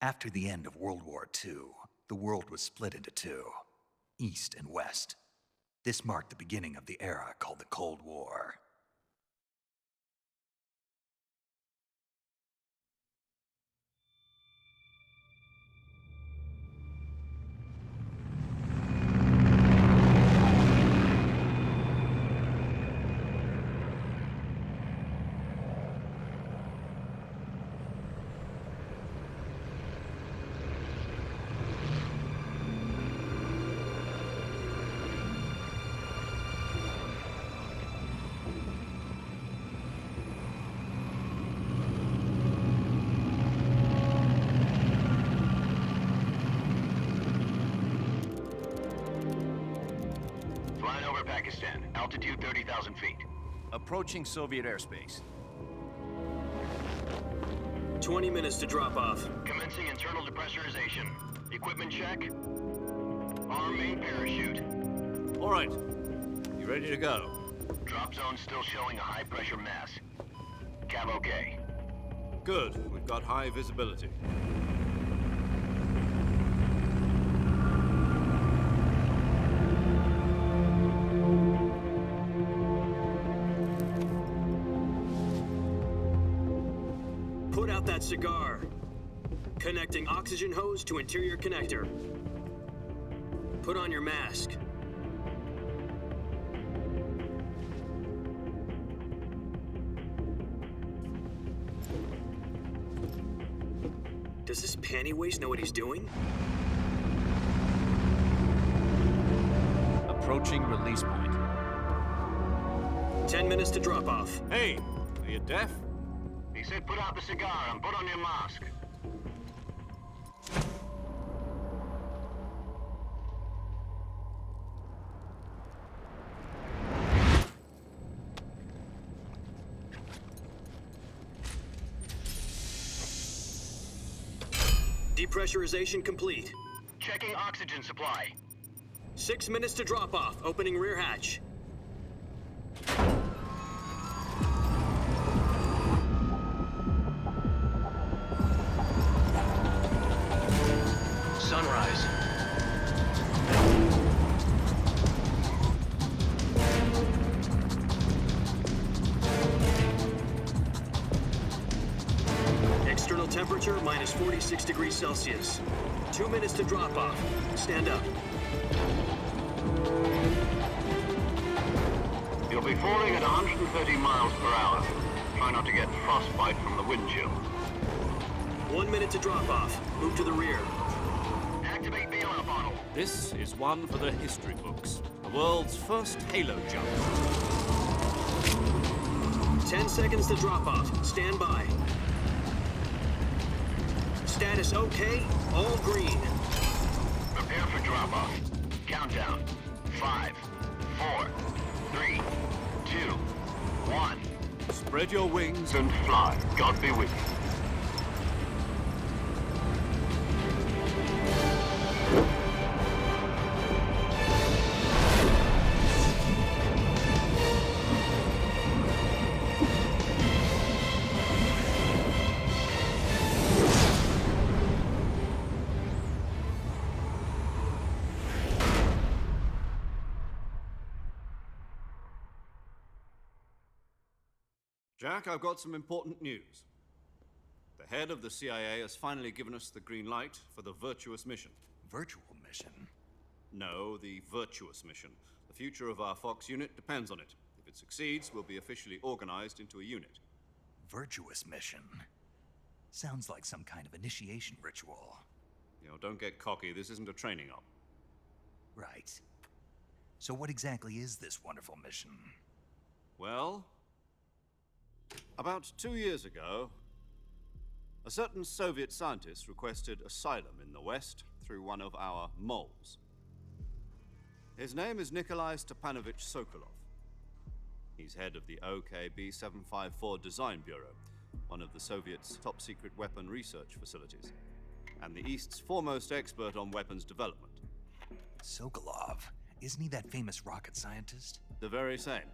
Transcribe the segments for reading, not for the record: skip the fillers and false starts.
After the end of World War II, the world was split into two, East and West. This marked the beginning of the era called the Cold War. Flying over Pakistan, altitude 30,000 feet. Approaching Soviet airspace. 20 minutes to drop off. Commencing internal depressurization. Equipment check. Arm main parachute. All right. You ready to go? Drop zone still showing a high pressure mass. Cav okay. Good. We've got high visibility. Put out that cigar. Connecting oxygen hose to interior connector. Put on your mask. Does this pantywaist know what he's doing? Approaching release point. 10 minutes to drop off. Hey, are you deaf? He said put out the cigar and put on your mask. Depressurization complete. Checking oxygen supply. 6 minutes to drop off. Opening rear hatch. Sunrise. External temperature minus 46 degrees Celsius. 2 minutes to drop off. Stand up. You'll be falling at 130 miles per hour. Try not to get frostbite from the wind chill. 1 minute to drop off. Move to the rear. Activate bailout bottle. This is one for the history books. The world's first halo jump. 10 seconds to drop off. Stand by. Status okay. All green. Prepare for drop-off. Countdown. 5, 4, 3, 2, 1. Spread your wings And fly. God be with you. Jack, I've got some important news. The head of the CIA has finally given us the green light for the Virtuous mission. Virtual mission? No, the Virtuous mission. The future of our Fox unit depends on it. If it succeeds, we'll be officially organized into a unit. Virtuous mission? Sounds like some kind of initiation ritual. You know, don't get cocky. This isn't a training op. Right. So what exactly is this wonderful mission? Well, about 2 years ago, a certain Soviet scientist requested asylum in the West through one of our moles. His name is Nikolai Stepanovich Sokolov. He's head of the OKB-754 Design Bureau, one of the Soviets' top-secret weapon research facilities, and the East's foremost expert on weapons development. Sokolov? Isn't he that famous rocket scientist? The very same.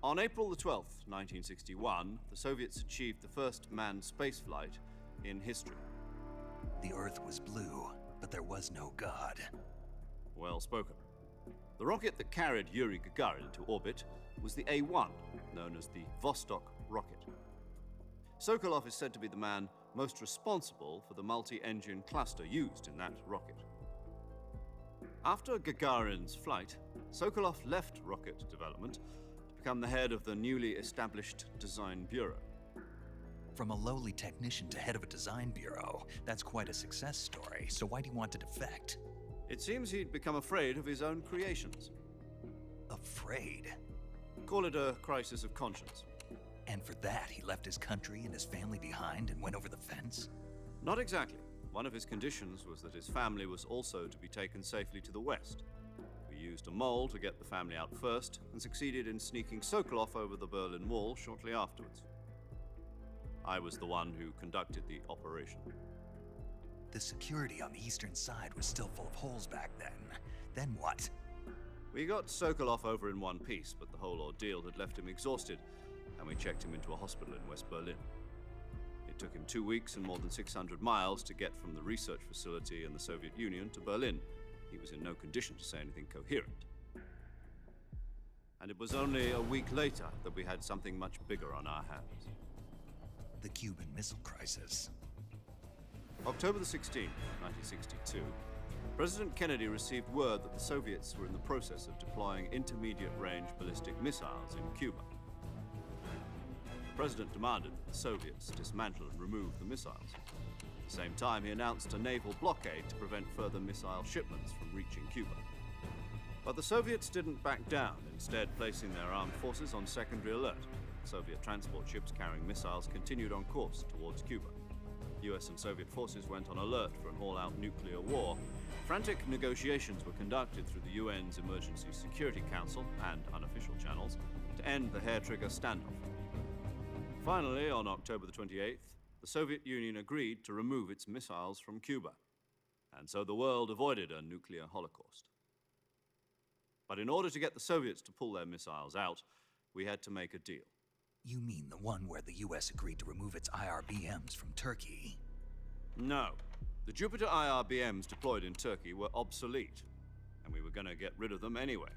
On April the 12th, 1961, the Soviets achieved the first manned spaceflight in history. The Earth was blue, but there was no God. Well spoken. The rocket that carried Yuri Gagarin into orbit was the A-1, known as the Vostok rocket. Sokolov is said to be the man most responsible for the multi-engine cluster used in that rocket. After Gagarin's flight, Sokolov left rocket development to become the head of the newly established Design Bureau. From a lowly technician to head of a design bureau, that's quite a success story, so why do you want to defect? It seems he'd become afraid of his own creations. Afraid? Call it a crisis of conscience. And for that, he left his country and his family behind and went over the fence? Not exactly. One of his conditions was that his family was also to be taken safely to the west. We used a mole to get the family out first and succeeded in sneaking Sokolov over the Berlin Wall shortly afterwards. I was the one who conducted the operation. The security on the eastern side was still full of holes back then. Then what? We got Sokolov over in one piece, but the whole ordeal had left him exhausted, and we checked him into a hospital in West Berlin. It took him 2 weeks and more than 600 miles to get from the research facility in the Soviet Union to Berlin. He was in no condition to say anything coherent. And it was only a week later that we had something much bigger on our hands. The Cuban Missile Crisis. October the 16th, 1962, President Kennedy received word that the Soviets were in the process of deploying intermediate-range ballistic missiles in Cuba. The President demanded that the Soviets dismantle and remove the missiles. At the same time, he announced a naval blockade to prevent further missile shipments from reaching Cuba. But the Soviets didn't back down, instead placing their armed forces on secondary alert. Soviet transport ships carrying missiles continued on course towards Cuba. US and Soviet forces went on alert for an all-out nuclear war. Frantic negotiations were conducted through the UN's Emergency Security Council and unofficial channels to end the hair-trigger standoff. Finally, on October the 28th, the Soviet Union agreed to remove its missiles from Cuba, and so the world avoided a nuclear holocaust. But in order to get the Soviets to pull their missiles out, we had to make a deal. You mean the one where the US agreed to remove its IRBMs from Turkey? No. The Jupiter IRBMs deployed in Turkey were obsolete, and we were going to get rid of them anyway.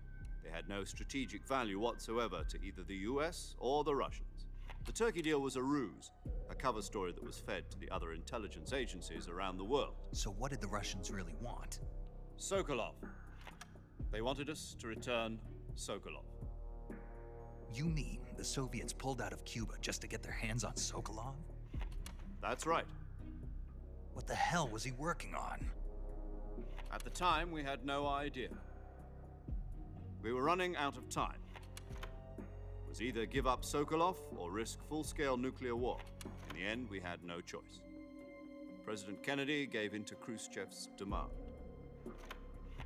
They had no strategic value whatsoever to either the US or the Russians. The Turkey deal was a ruse, a cover story that was fed to the other intelligence agencies around the world. So what did the Russians really want? Sokolov. They wanted us to return Sokolov. You mean the Soviets pulled out of Cuba just to get their hands on Sokolov? That's right. What the hell was he working on? At the time, we had no idea. We were running out of time. It was either give up Sokolov or risk full-scale nuclear war. In the end, we had no choice. President Kennedy gave in to Khrushchev's demand.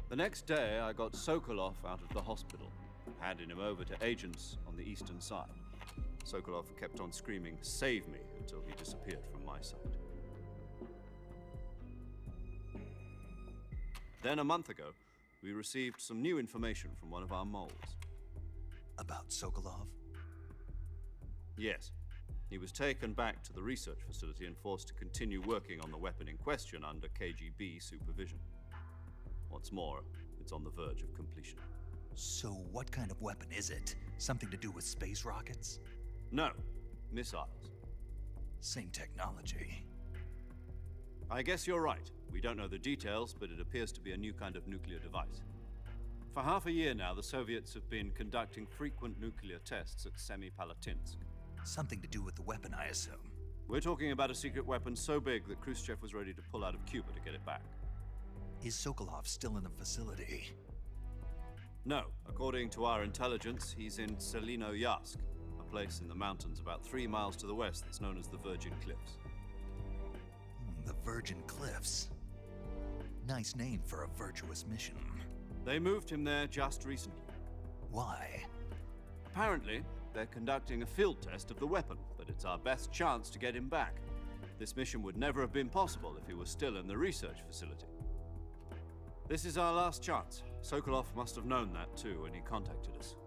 The next day, I got Sokolov out of the hospital, handing him over to agents on the eastern side. Sokolov kept on screaming, "Save me," until he disappeared from my sight. Then a month ago, we received some new information from one of our moles. About Sokolov? Yes. He was taken back to the research facility and forced to continue working on the weapon in question under KGB supervision. What's more, it's on the verge of completion. So what kind of weapon is it? Something to do with space rockets? No, missiles. Same technology. I guess you're right. We don't know the details, but it appears to be a new kind of nuclear device. For half a year now, the Soviets have been conducting frequent nuclear tests at Semipalatinsk. Something to do with the weapon, I assume. We're talking about a secret weapon so big that Khrushchev was ready to pull out of Cuba to get it back. Is Sokolov still in the facility? No, according to our intelligence, he's in Selinoyarsk, a place in the mountains about 3 miles to the west that's known as the Virgin Cliffs. The Virgin Cliffs. Nice name for a virtuous mission. They moved him there just recently. Why? Apparently, they're conducting a field test of the weapon, but it's our best chance to get him back. This mission would never have been possible if he was still in the research facility. This is our last chance. Sokolov must have known that too when he contacted us.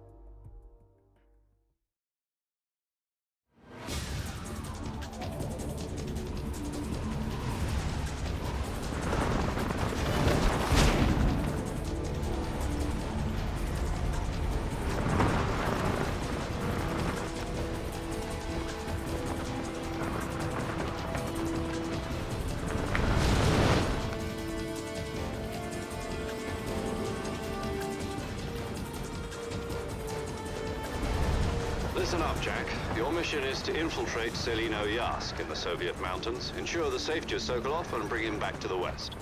Listen up, Jack. Your mission is to infiltrate Selino Yask in the Soviet mountains, ensure the safety of Sokolov, and bring him back to the West.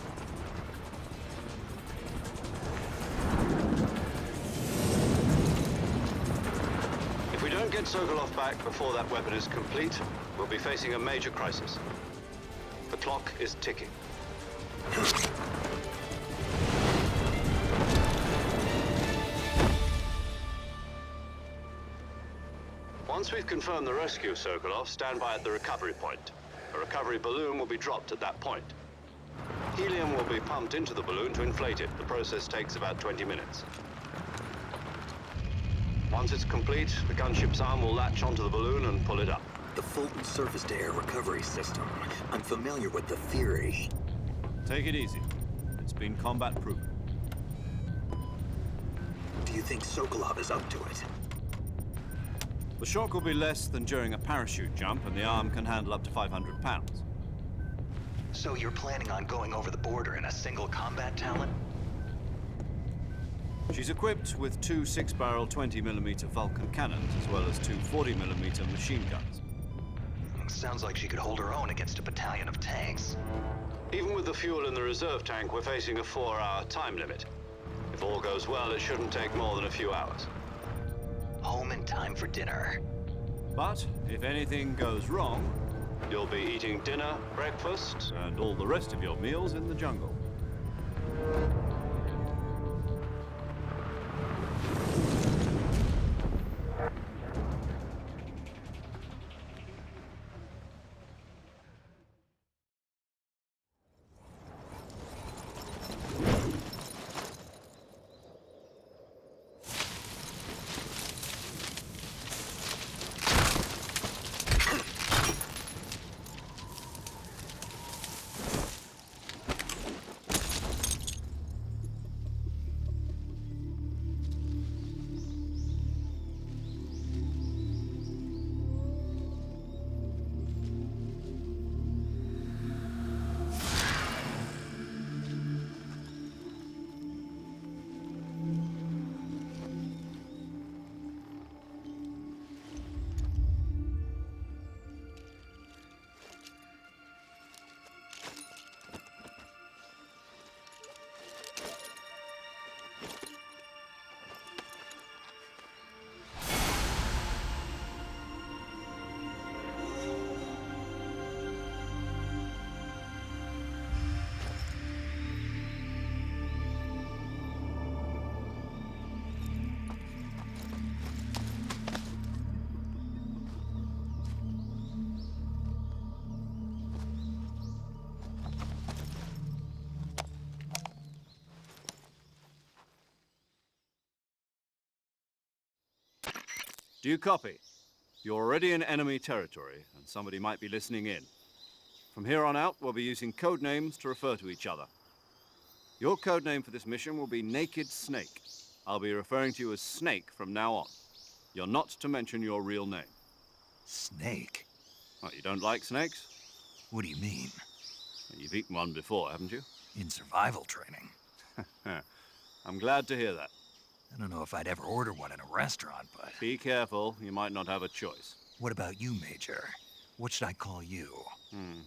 If we don't get Sokolov back before that weapon is complete, we'll be facing a major crisis. The clock is ticking. Once we've confirmed the rescue of Sokolov, stand by at the recovery point. A recovery balloon will be dropped at that point. Helium will be pumped into the balloon to inflate it. The process takes about 20 minutes. Once it's complete, the gunship's arm will latch onto the balloon and pull it up. The Fulton surface-to-air recovery system. I'm familiar with the theory. Take it easy. It's been combat-proven. Do you think Sokolov is up to it? The shock will be less than during a parachute jump, and the arm can handle up to 500 pounds. So you're planning on going over the border in a single combat Talon? She's equipped with two 6-barrel 20mm Vulcan cannons, as well as two 40mm machine guns. Sounds like she could hold her own against a battalion of tanks. Even with the fuel in the reserve tank, we're facing a 4-hour time limit. If all goes well, it shouldn't take more than a few hours. Home in time for dinner. But if anything goes wrong, you'll be eating dinner, breakfast, and all the rest of your meals in the jungle. Do you copy? You're already in enemy territory, and somebody might be listening in. From here on out, we'll be using code names to refer to each other. Your code name for this mission will be Naked Snake. I'll be referring to you as Snake from now on. You're not to mention your real name. Snake? What, you don't like snakes? What do you mean? You've eaten one before, haven't you? In survival training? I'm glad to hear that. I don't know if I'd ever order one in a restaurant, but... Be careful, you might not have a choice. What about you, Major? What should I call you?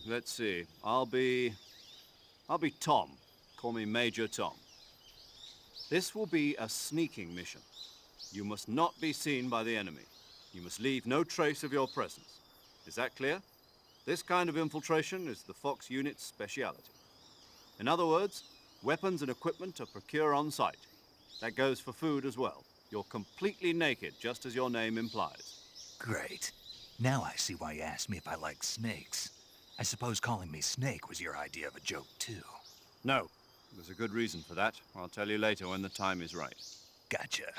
Let's see. I'll be Tom. Call me Major Tom. This will be a sneaking mission. You must not be seen by the enemy. You must leave no trace of your presence. Is that clear? This kind of infiltration is the Fox unit's speciality. In other words, weapons and equipment are procured on site. That goes for food as well. You're completely naked, just as your name implies. Great. Now I see why you asked me if I like snakes. I suppose calling me Snake was your idea of a joke, too. No. There's a good reason for that. I'll tell you later when the time is right. Gotcha.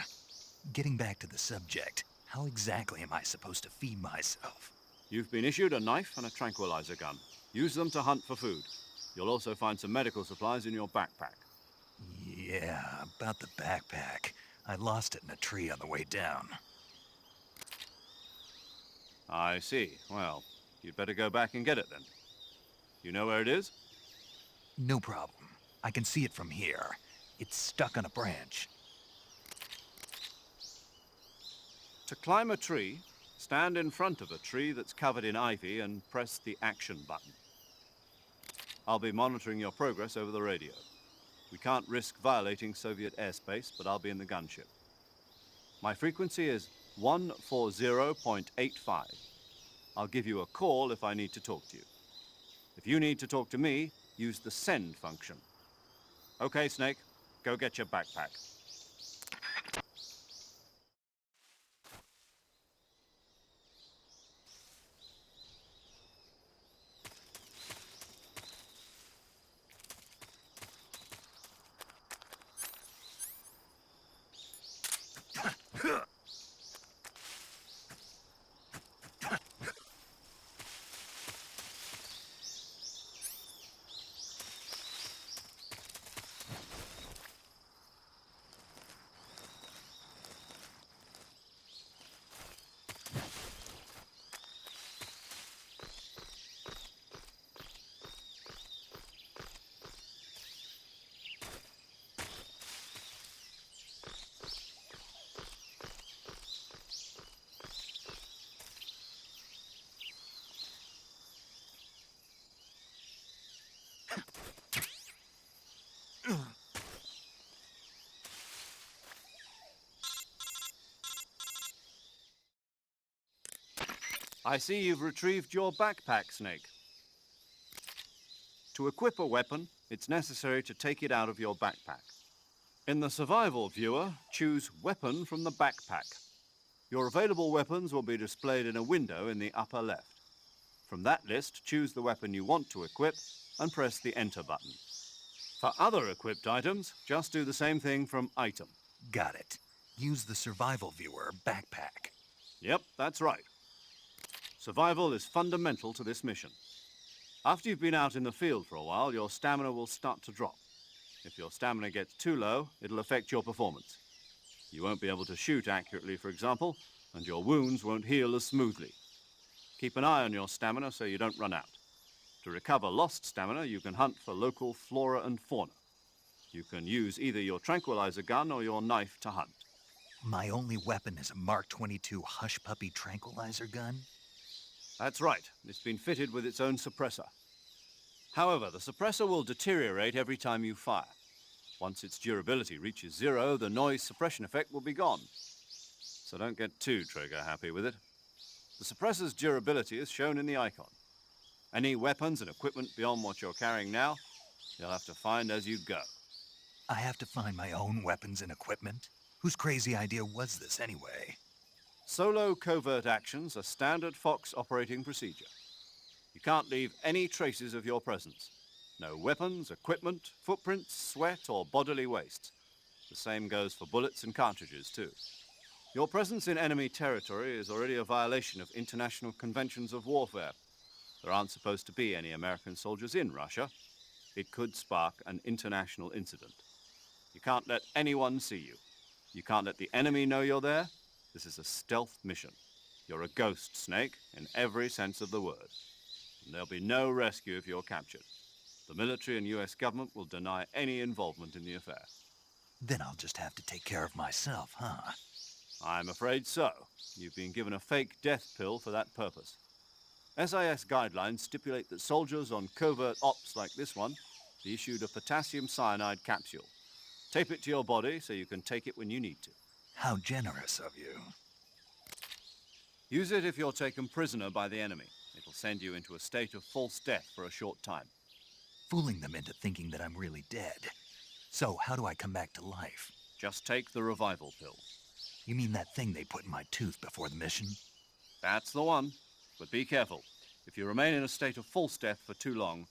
Getting back to the subject, how exactly am I supposed to feed myself? You've been issued a knife and a tranquilizer gun. Use them to hunt for food. You'll also find some medical supplies in your backpack. Yeah, about the backpack. I lost it in a tree on the way down. I see. Well, you'd better go back and get it then. You know where it is? No problem. I can see it from here. It's stuck on a branch. To climb a tree, stand in front of a tree that's covered in ivy and press the action button. I'll be monitoring your progress over the radio. We can't risk violating Soviet airspace, but I'll be in the gunship. My frequency is 140.85. I'll give you a call if I need to talk to you. If you need to talk to me, use the send function. Okay, Snake, go get your backpack. I see you've retrieved your backpack, Snake. To equip a weapon, it's necessary to take it out of your backpack. In the survival viewer, choose Weapon from the backpack. Your available weapons will be displayed in a window in the upper left. From that list, choose the weapon you want to equip and press the Enter button. For other equipped items, just do the same thing from Item. Got it. Use the survival viewer backpack. Yep, that's right. Survival is fundamental to this mission. After you've been out in the field for a while, your stamina will start to drop. If your stamina gets too low, it'll affect your performance. You won't be able to shoot accurately, for example, and your wounds won't heal as smoothly. Keep an eye on your stamina so you don't run out. To recover lost stamina, you can hunt for local flora and fauna. You can use either your tranquilizer gun or your knife to hunt. My only weapon is a Mark 22 Hush Puppy tranquilizer gun? That's right. It's been fitted with its own suppressor. However, the suppressor will deteriorate every time you fire. Once its durability reaches 0, the noise suppression effect will be gone. So don't get too trigger-happy with it. The suppressor's durability is shown in the icon. Any weapons and equipment beyond what you're carrying now, you'll have to find as you go. I have to find my own weapons and equipment? Whose crazy idea was this anyway? Solo covert actions are standard Fox operating procedure. You can't leave any traces of your presence. No weapons, equipment, footprints, sweat, or bodily waste. The same goes for bullets and cartridges, too. Your presence in enemy territory is already a violation of international conventions of warfare. There aren't supposed to be any American soldiers in Russia. It could spark an international incident. You can't let anyone see you. You can't let the enemy know you're there. This is a stealth mission. You're a ghost, Snake, in every sense of the word. And there'll be no rescue if you're captured. The military and US government will deny any involvement in the affair. Then I'll just have to take care of myself, huh? I'm afraid so. You've been given a fake death pill for that purpose. SIS guidelines stipulate that soldiers on covert ops like this one be issued a potassium cyanide capsule. Tape it to your body so you can take it when you need to. How generous of you. Use it if you're taken prisoner by the enemy. It'll send you into a state of false death for a short time. Fooling them into thinking that I'm really dead. So, how do I come back to life? Just take the revival pill. You mean that thing they put in my tooth before the mission? That's the one. But be careful. If you remain in a state of false death for too long,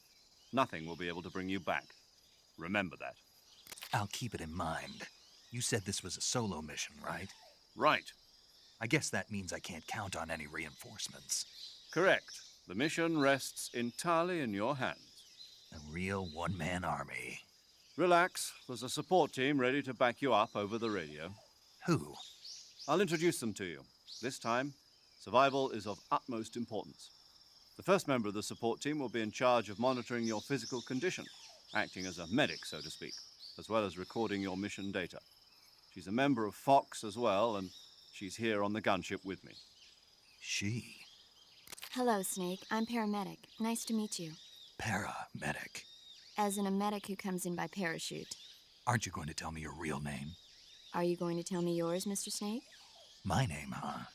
nothing will be able to bring you back. Remember that. I'll keep it in mind. You said this was a solo mission, right? Right. I guess that means I can't count on any reinforcements. Correct. The mission rests entirely in your hands. A real one-man army. Relax. There's a support team ready to back you up over the radio. Who? I'll introduce them to you. This time, survival is of utmost importance. The first member of the support team will be in charge of monitoring your physical condition, acting as a medic, so to speak, as well as recording your mission data. She's a member of Fox as well, and she's here on the gunship with me. She. Hello, Snake. I'm paramedic. Nice to meet you. Paramedic. As in a medic who comes in by parachute. Aren't you going to tell me your real name? Are you going to tell me yours, Mr. Snake? My name, huh?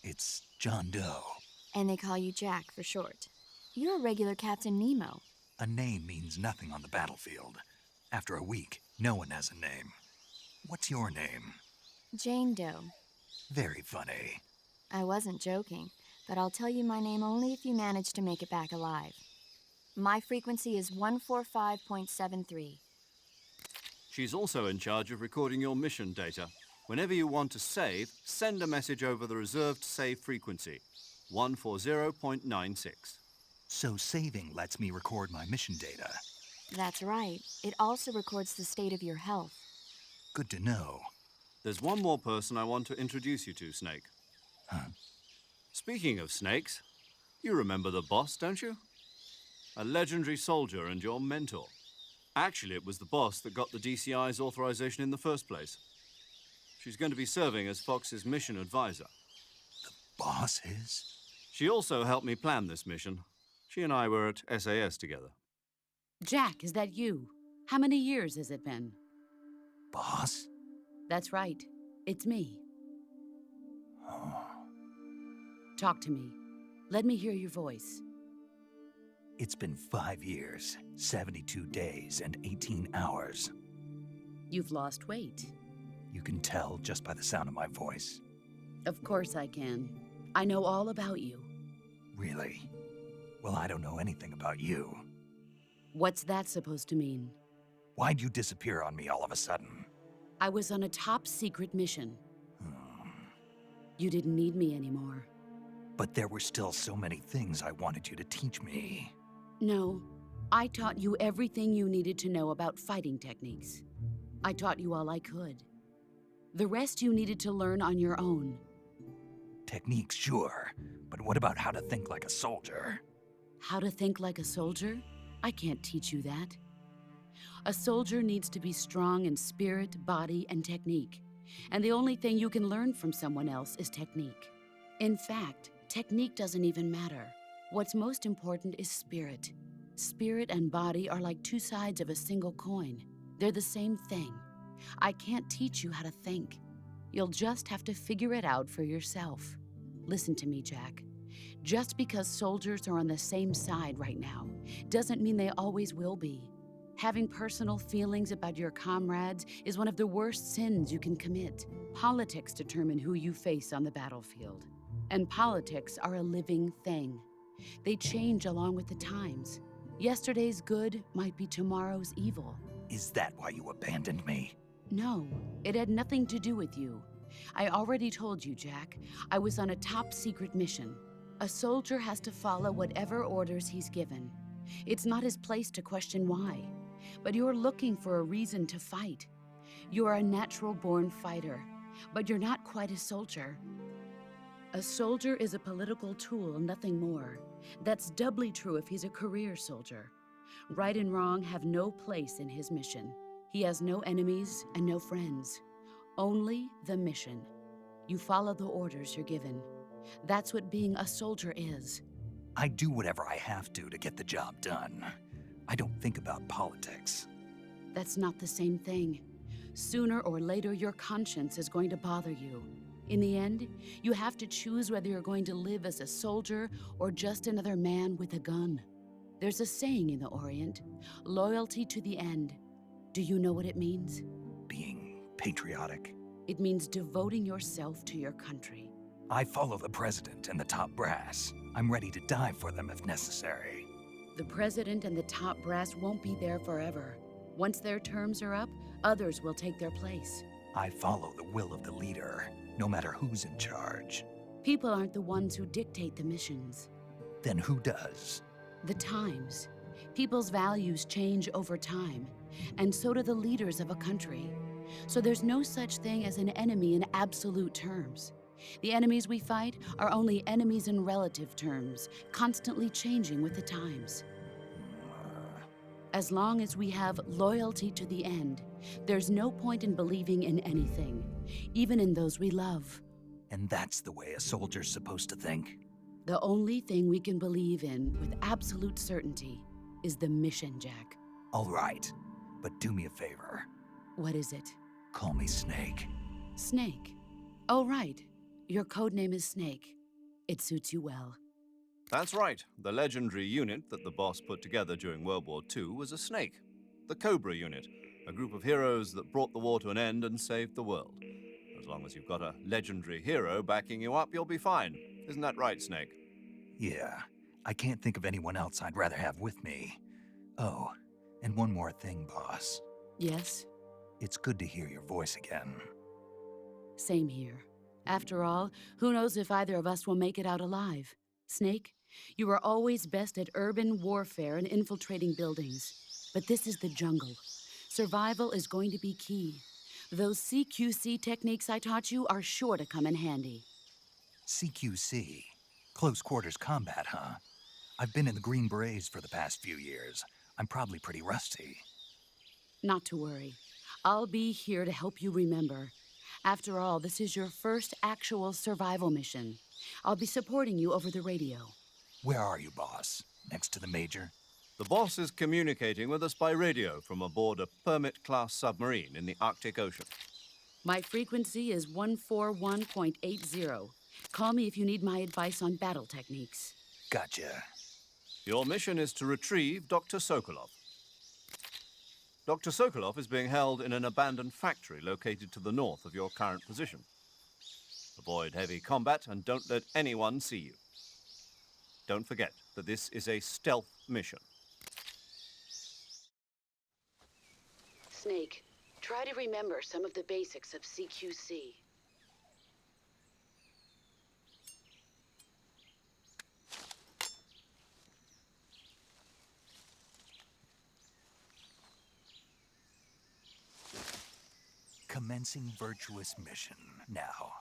It's John Doe. And they call you Jack for short. You're a regular Captain Nemo. A name means nothing on the battlefield. After a week, no one has a name. What's your name? Jane Doe. Very funny. I wasn't joking, but I'll tell you my name only if you manage to make it back alive. My frequency is 145.73. She's also in charge of recording your mission data. Whenever you want to save, send a message over the reserved save frequency, 140.96. So saving lets me record my mission data. That's right. It also records the state of your health. Good to know. There's one more person I want to introduce you to, Snake. Huh? Speaking of snakes, you remember the boss, don't you? A legendary soldier and your mentor. Actually, it was the boss that got the DCI's authorization in the first place. She's going to be serving as Fox's mission advisor. Boss is? She also helped me plan this mission. She and I were at SAS together. Jack, is that you? How many years has it been? Boss? That's right. It's me. Oh. Talk to me. Let me hear your voice. It's been 5 years, 72 days, and 18 hours. You've lost weight. You can tell just by the sound of my voice. Of course I can. I know all about you. Really? Well, I don't know anything about you. What's that supposed to mean? Why'd you disappear on me all of a sudden? I was on a top-secret mission. You didn't need me anymore. But there were still so many things I wanted you to teach me. No, I taught you everything you needed to know about fighting techniques. I taught you all I could. The rest you needed to learn on your own. Techniques, sure. But what about how to think like a soldier? How to think like a soldier? I can't teach you that. A soldier needs to be strong in spirit, body, and technique. And the only thing you can learn from someone else is technique. In fact, technique doesn't even matter. What's most important is spirit. Spirit and body are like two sides of a single coin. They're the same thing. I can't teach you how to think. You'll just have to figure it out for yourself. Listen to me, Jack. Just because soldiers are on the same side right now doesn't mean they always will be. Having personal feelings about your comrades is one of the worst sins you can commit. Politics determine who you face on the battlefield. And politics are a living thing. They change along with the times. Yesterday's good might be tomorrow's evil. Is that why you abandoned me? No, it had nothing to do with you. I already told you, Jack. I was on a top-secret mission. A soldier has to follow whatever orders he's given. It's not his place to question why. But you're looking for a reason to fight. You are a natural-born fighter, but you're not quite a soldier. A soldier is a political tool, nothing more. That's doubly true if he's a career soldier. Right and wrong have no place in his mission. He has no enemies and no friends. Only the mission. You follow the orders you're given. That's what being a soldier is. I do whatever I have to get the job done. I don't think about politics. That's not the same thing. Sooner or later, your conscience is going to bother you. In the end, you have to choose whether you're going to live as a soldier or just another man with a gun. There's a saying in the Orient, loyalty to the end. Do you know what it means? Being patriotic. It means devoting yourself to your country. I follow the president and the top brass. I'm ready to die for them if necessary. The president and the top brass won't be there forever. Once their terms are up, others will take their place. I follow the will of the leader, no matter who's in charge. People aren't the ones who dictate the missions. Then who does? The times. People's values change over time, and so do the leaders of a country. So there's no such thing as an enemy in absolute terms. The enemies we fight are only enemies in relative terms, constantly changing with the times. As long as we have loyalty to the end, there's no point in believing in anything, even in those we love. And that's the way a soldier's supposed to think? The only thing we can believe in with absolute certainty is the mission, Jack. All right, but do me a favor. What is it? Call me Snake. Snake. Oh, right. Your code name is Snake. It suits you well. That's right. The legendary unit that the boss put together during World War II was a snake. The Cobra unit, a group of heroes that brought the war to an end and saved the world. As long as you've got a legendary hero backing you up, you'll be fine. Isn't that right, Snake? Yeah, I can't think of anyone else I'd rather have with me. Oh, and one more thing, boss. Yes? It's good to hear your voice again. Same here. After all, who knows if either of us will make it out alive? Snake, you were always best at urban warfare and infiltrating buildings. But this is the jungle. Survival is going to be key. Those CQC techniques I taught you are sure to come in handy. CQC? Close quarters combat, huh? I've been in the Green Berets for the past few years. I'm probably pretty rusty. Not to worry. I'll be here to help you remember. After all, this is your first actual survival mission. I'll be supporting you over the radio. Where are you, boss? Next to the Major? The boss is communicating with us by radio from aboard a Permit-class submarine in the Arctic Ocean. My frequency is 141.80. Call me if you need my advice on battle techniques. Gotcha. Your mission is to retrieve Dr. Sokolov. Dr. Sokolov is being held in an abandoned factory located to the north of your current position. Avoid heavy combat and don't let anyone see you. Don't forget that this is a stealth mission. Snake, try to remember some of the basics of CQC. Commencing virtuous mission now.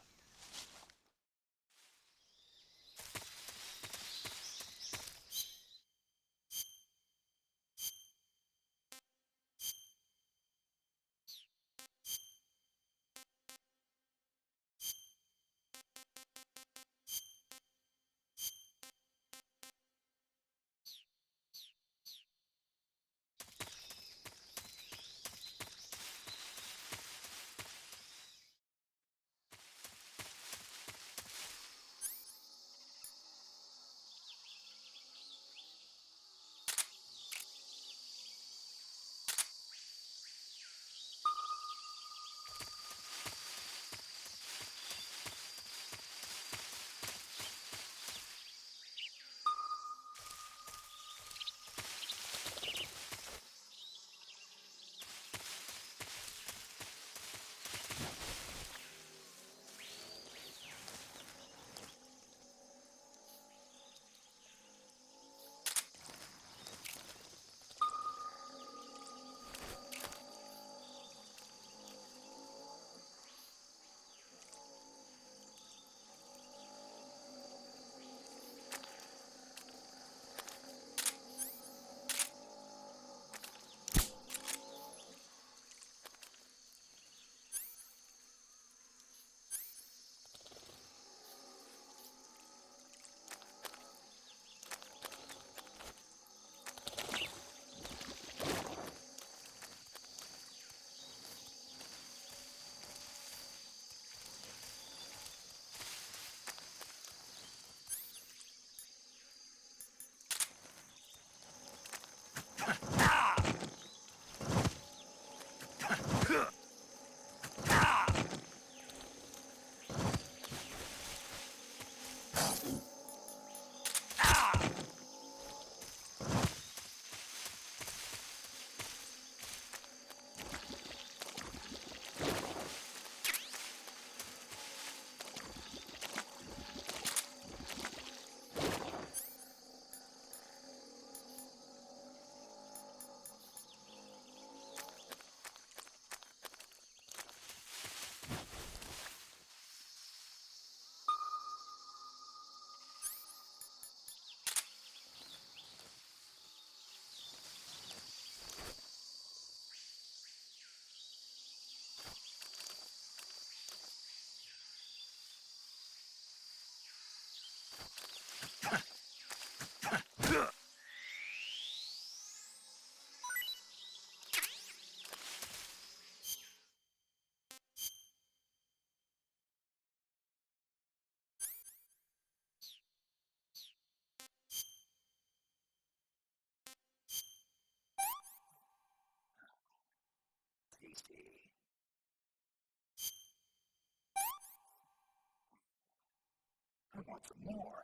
I want some more.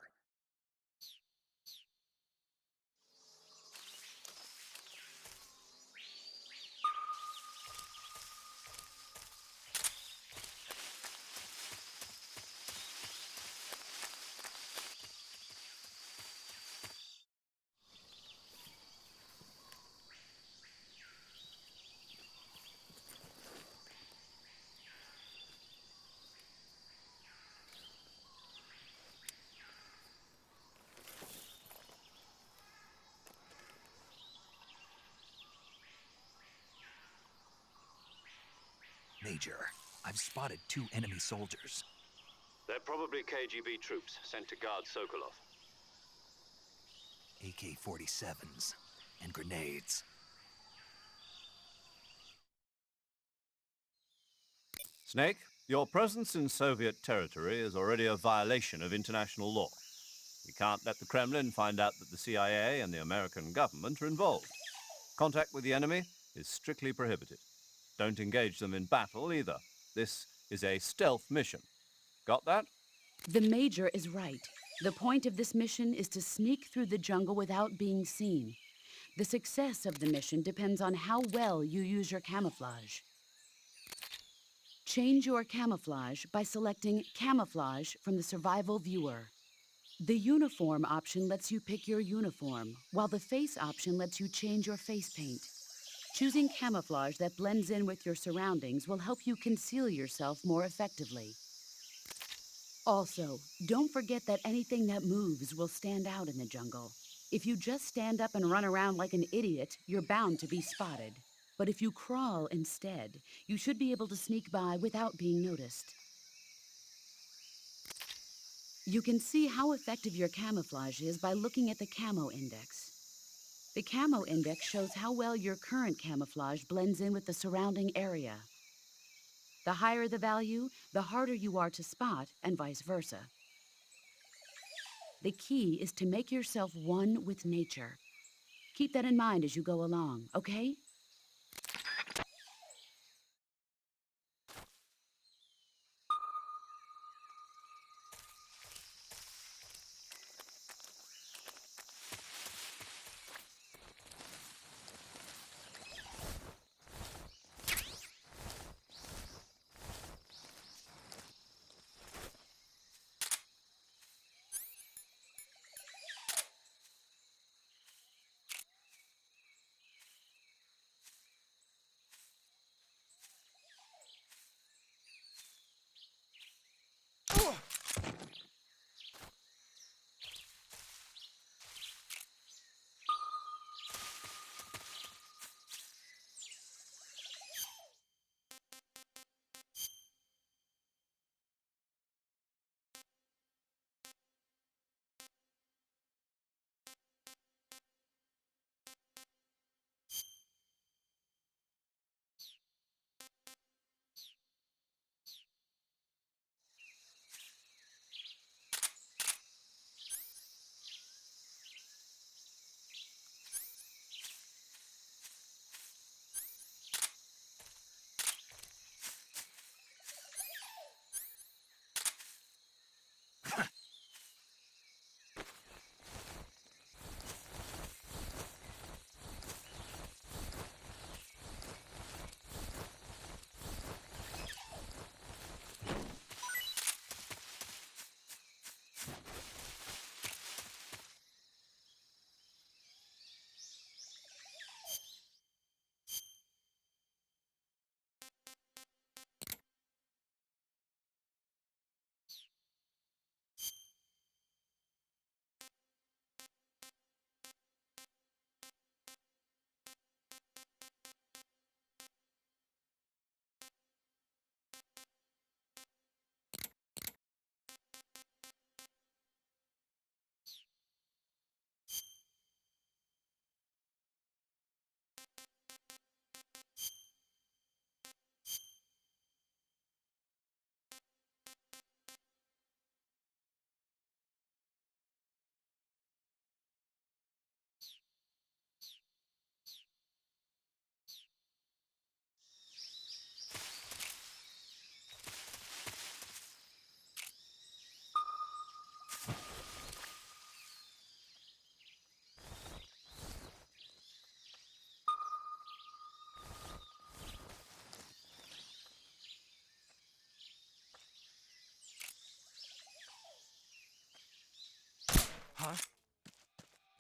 Major, I've spotted 2 enemy soldiers. They're probably KGB troops sent to guard Sokolov. AK-47s and grenades. Snake, your presence in Soviet territory is already a violation of international law. We can't let the Kremlin find out that the CIA and the American government are involved. Contact with the enemy is strictly prohibited. Don't engage them in battle either. This is a stealth mission. Got that? The Major is right. The point of this mission is to sneak through the jungle without being seen. The success of the mission depends on how well you use your camouflage. Change your camouflage by selecting Camouflage from the Survival Viewer. The Uniform option lets you pick your uniform, while the Face option lets you change your face paint. Choosing camouflage that blends in with your surroundings will help you conceal yourself more effectively. Also, don't forget that anything that moves will stand out in the jungle. If you just stand up and run around like an idiot, you're bound to be spotted. But if you crawl instead, you should be able to sneak by without being noticed. You can see how effective your camouflage is by looking at the Camo Index. The Camo Index shows how well your current camouflage blends in with the surrounding area. The higher the value, the harder you are to spot, and vice versa. The key is to make yourself one with nature. Keep that in mind as you go along, okay?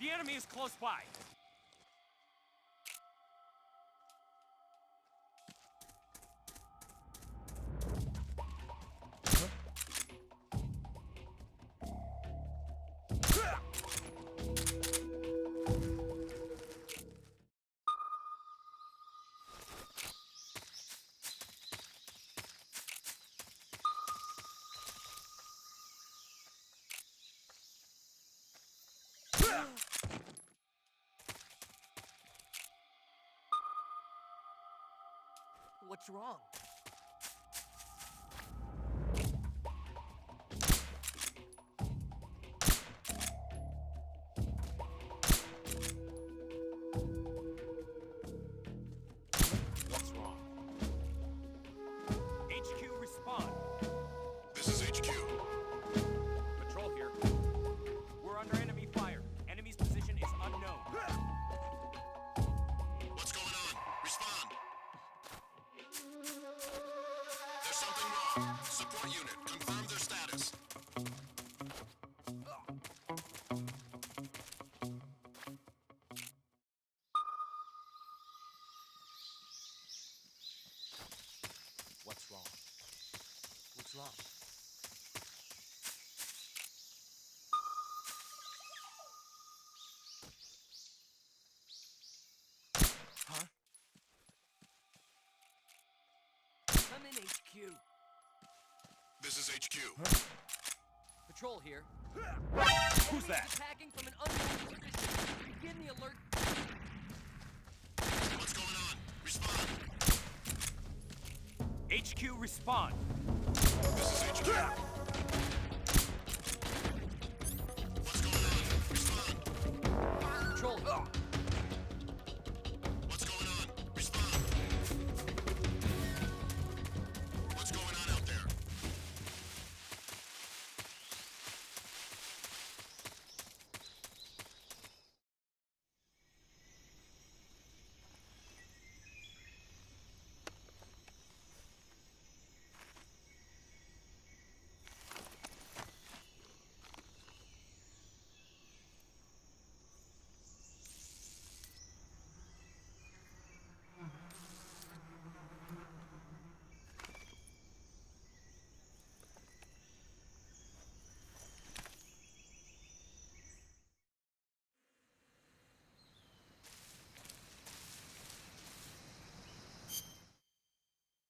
The enemy is close by. What's wrong? What's wrong? HQ, respond. This is HQ. Patrol here. We're under enemy fire. Enemy's position is unknown. What's going on? Respond. There's something wrong. Support unit, confirm their status. What's wrong? What's wrong? Huh? Come in, HQ. This is HQ. Patrol here. Who's that? Attacking from an unknown position. Begin the alert. What's going on? Respond. HQ, respond. This is HQ.